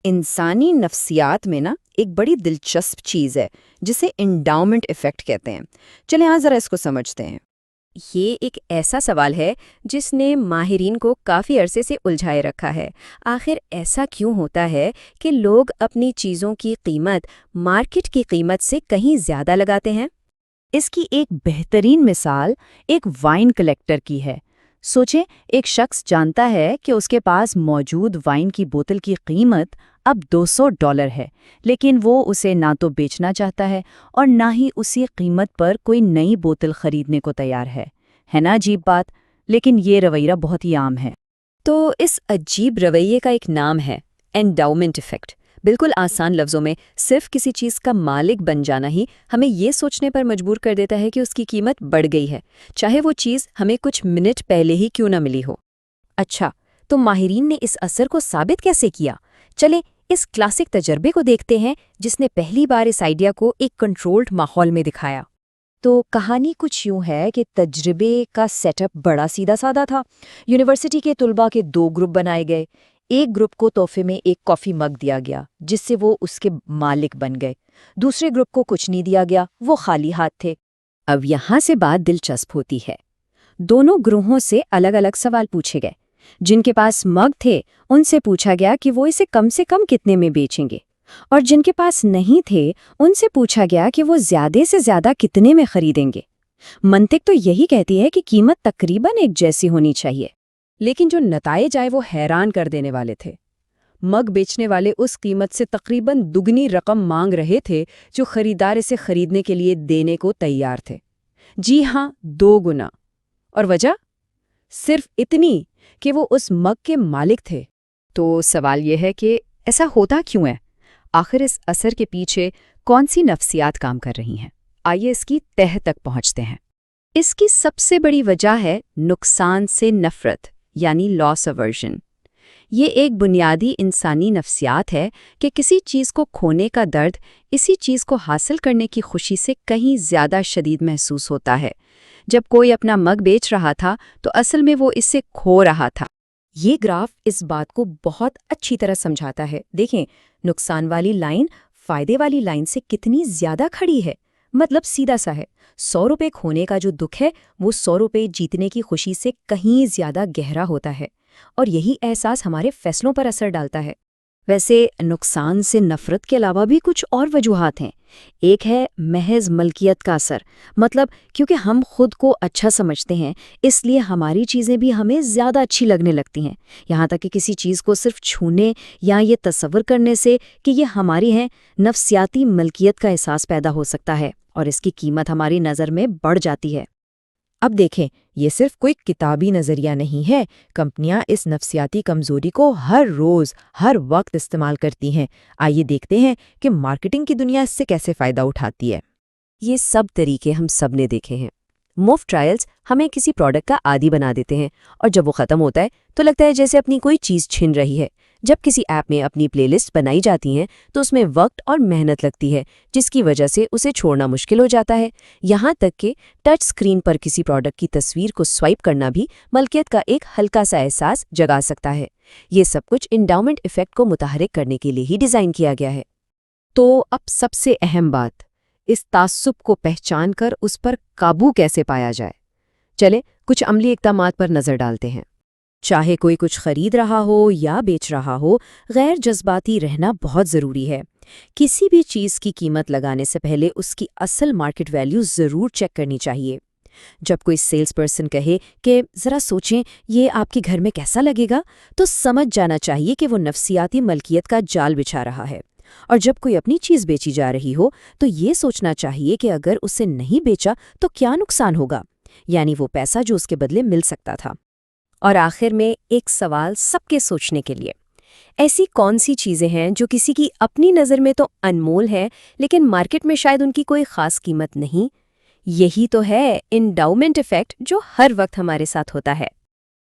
انسانی نفسیات میں نا ایک بڑی دلچسپ چیز ہے جسے انڈاؤمنٹ ایفیکٹ کہتے ہیں۔ چلیں ذرا اس کو سمجھتے ہیں۔ یہ ایک ایسا سوال ہے جس نے ماہرین کو کافی عرصے سے الجھائے رکھا ہے۔ آخر ایسا کیوں ہوتا ہے کہ لوگ اپنی چیزوں کی قیمت مارکیٹ کی قیمت سے کہیں زیادہ لگاتے ہیں؟ اس کی ایک بہترین مثال ایک وائن کلیکٹر کی ہے۔ سوچیں، ایک شخص جانتا ہے کہ اس کے پاس موجود وائن کی بوتل کی قیمت اب $200 ہے، لیکن وہ اسے نہ تو بیچنا چاہتا ہے اور نہ ہی اسی قیمت پر کوئی نئی بوتل خریدنے کو تیار ہے نا عجیب بات؟ لیکن یہ رویہ بہت ہی عام ہے۔ تو اس عجیب رویے کا ایک نام ہے انڈاؤمنٹ ایفیکٹ۔ بالکل آسان لفظوں میں صرف کسی چیز کا مالک بن جانا ہی ہمیں یہ سوچنے پر مجبور کر دیتا ہے کہ اس کی قیمت بڑھ گئی ہے، چاہے وہ چیز ہمیں کچھ منٹ پہلے ہی کیوں نہ ملی ہو۔ اچھا، تو ماہرین نے اس اثر کو ثابت کیسے کیا؟ چلیں اس کلاسک تجربے کو دیکھتے ہیں جس نے پہلی بار اس آئیڈیا کو ایک کنٹرولڈ ماحول میں دکھایا۔ تو کہانی کچھ یوں ہے کہ تجربے کا سیٹ اپ بڑا سیدھا سادہ تھا۔ یونیورسٹی کے طلباء کے 2 گروپ بنائے گئے۔ ایک گروپ کو تحفے میں ایک کافی مگ دیا گیا جس سے وہ اس کے مالک بن گئے۔ دوسرے گروپ کو کچھ نہیں دیا گیا، وہ خالی ہاتھ تھے۔ اب یہاں سے بات دلچسپ ہوتی ہے۔ دونوں گروہوں سے الگ الگ سوال پوچھے گئے۔ جن کے پاس مگ تھے ان سے پوچھا گیا کہ وہ اسے کم سے کم کتنے میں بیچیں گے، اور جن کے پاس نہیں تھے ان سے پوچھا گیا کہ وہ زیادہ سے زیادہ کتنے میں خریدیں گے۔ منطق تو یہی کہتی ہے کہ قیمت تقریباً ایک جیسی ہونی چاہیے، لیکن جو نتائج آئے وہ حیران کر دینے والے تھے۔ مگ بیچنے والے اس قیمت سے تقریباً دگنی رقم مانگ رہے تھے جو خریدار اسے خریدنے کے لیے دینے کو تیار تھے۔ جی ہاں، 2 گنا۔ اور وجہ صرف اتنی کہ وہ اس مگ کے مالک تھے۔ تو سوال یہ ہے کہ ایسا ہوتا کیوں ہے؟ آخر اس اثر کے پیچھے کون سی نفسیات کام کر رہی ہیں؟ آئیے اس کی تہہ تک پہنچتے ہیں۔ اس کی سب سے بڑی وجہ ہے نقصان سے نفرت، یعنی لاس ایورژن۔ یہ ایک بنیادی انسانی نفسیات ہے کہ کسی چیز کو کھونے کا درد اسی چیز کو حاصل کرنے کی خوشی سے کہیں زیادہ شدید محسوس ہوتا ہے۔ جب کوئی اپنا مگ بیچ رہا تھا تو اصل میں وہ اس سے کھو رہا تھا۔ یہ گراف اس بات کو بہت اچھی طرح سمجھاتا ہے۔ دیکھیں، نقصان والی لائن فائدے والی لائن سے کتنی زیادہ کھڑی ہے۔ مطلب سیدھا سا ہے، $100 کھونے کا جو دکھ ہے وہ $100 جیتنے کی خوشی سے کہیں زیادہ گہرا ہوتا ہے، اور یہی احساس ہمارے فیصلوں پر اثر ڈالتا ہے۔ ویسے نقصان سے نفرت کے علاوہ بھی کچھ اور وجوہات ہیں۔ ایک ہے محض ملکیت کا اثر، مطلب کیونکہ ہم خود کو اچھا سمجھتے ہیں اس لیے ہماری چیزیں بھی ہمیں زیادہ اچھی لگنے لگتی ہیں، یہاں تک کہ کسی چیز کو صرف چھونے یا یہ تصور کرنے سے کہ یہ ہماری ہے، نفسیاتی ملکیت کا احساس پیدا ہو سکتا ہے اور اس کی قیمت ہماری نظر میں بڑھ جاتی ہے۔ اب دیکھیں، یہ صرف کوئی کتابی نظریہ نہیں ہے۔ کمپنیاں اس نفسیاتی کمزوری کو ہر روز ہر وقت استعمال کرتی ہیں۔ آئیے دیکھتے ہیں کہ مارکیٹنگ کی دنیا اس سے کیسے فائدہ اٹھاتی ہے۔ یہ سب طریقے ہم سب نے دیکھے ہیں۔ مفت ٹرائلز ہمیں کسی پروڈکٹ کا عادی بنا دیتے ہیں، اور جب وہ ختم ہوتا ہے تو لگتا ہے جیسے اپنی کوئی چیز چھن رہی ہے۔ جب کسی ایپ میں اپنی پلے لسٹ بنائی جاتی ہیں تو اس میں وقت اور محنت لگتی ہے، جس کی وجہ سے اسے چھوڑنا مشکل ہو جاتا ہے۔ یہاں تک کہ ٹچ سکرین پر کسی پروڈکٹ کی تصویر کو سوائپ کرنا بھی ملکیت کا ایک ہلکا سا احساس جگا سکتا ہے۔ یہ سب کچھ انڈاؤمنٹ ایفیکٹ کو متحرک کرنے کے لیے ہی ڈیزائن کیا گیا ہے۔ تو اب سب سے اہم بات، اس تعصب کو پہچان کر اس پر قابو کیسے پایا جائے؟ چلیں کچھ عملی اقدامات پر نظر ڈالتے ہیں۔ چاہے کوئی کچھ خرید رہا ہو یا بیچ رہا ہو، غیر جذباتی رہنا بہت ضروری ہے۔ کسی بھی چیز کی قیمت لگانے سے پہلے اس کی اصل مارکیٹ ویلیو ضرور چیک کرنی چاہیے۔ جب کوئی سیلز پرسن کہے کہ ذرا سوچیں یہ آپ کے گھر میں کیسا لگے گا، تو سمجھ جانا چاہیے کہ وہ نفسیاتی ملکیت کا جال بچھا رہا ہے۔ اور جب کوئی اپنی چیز بیچی جا رہی ہو تو یہ سوچنا چاہیے کہ اگر اسے نہیں بیچا تو کیا نقصان ہوگا، یعنی وہ پیسہ جو اس کے بدلے مل سکتا تھا۔ اور آخر میں ایک سوال سب کے سوچنے کے لیے، ایسی کون سی چیزیں ہیں جو کسی کی اپنی نظر میں تو انمول ہیں لیکن مارکیٹ میں شاید ان کی کوئی خاص قیمت نہیں؟ یہی تو ہے انڈاؤمنٹ ایفیکٹ جو ہر وقت ہمارے ساتھ ہوتا ہے۔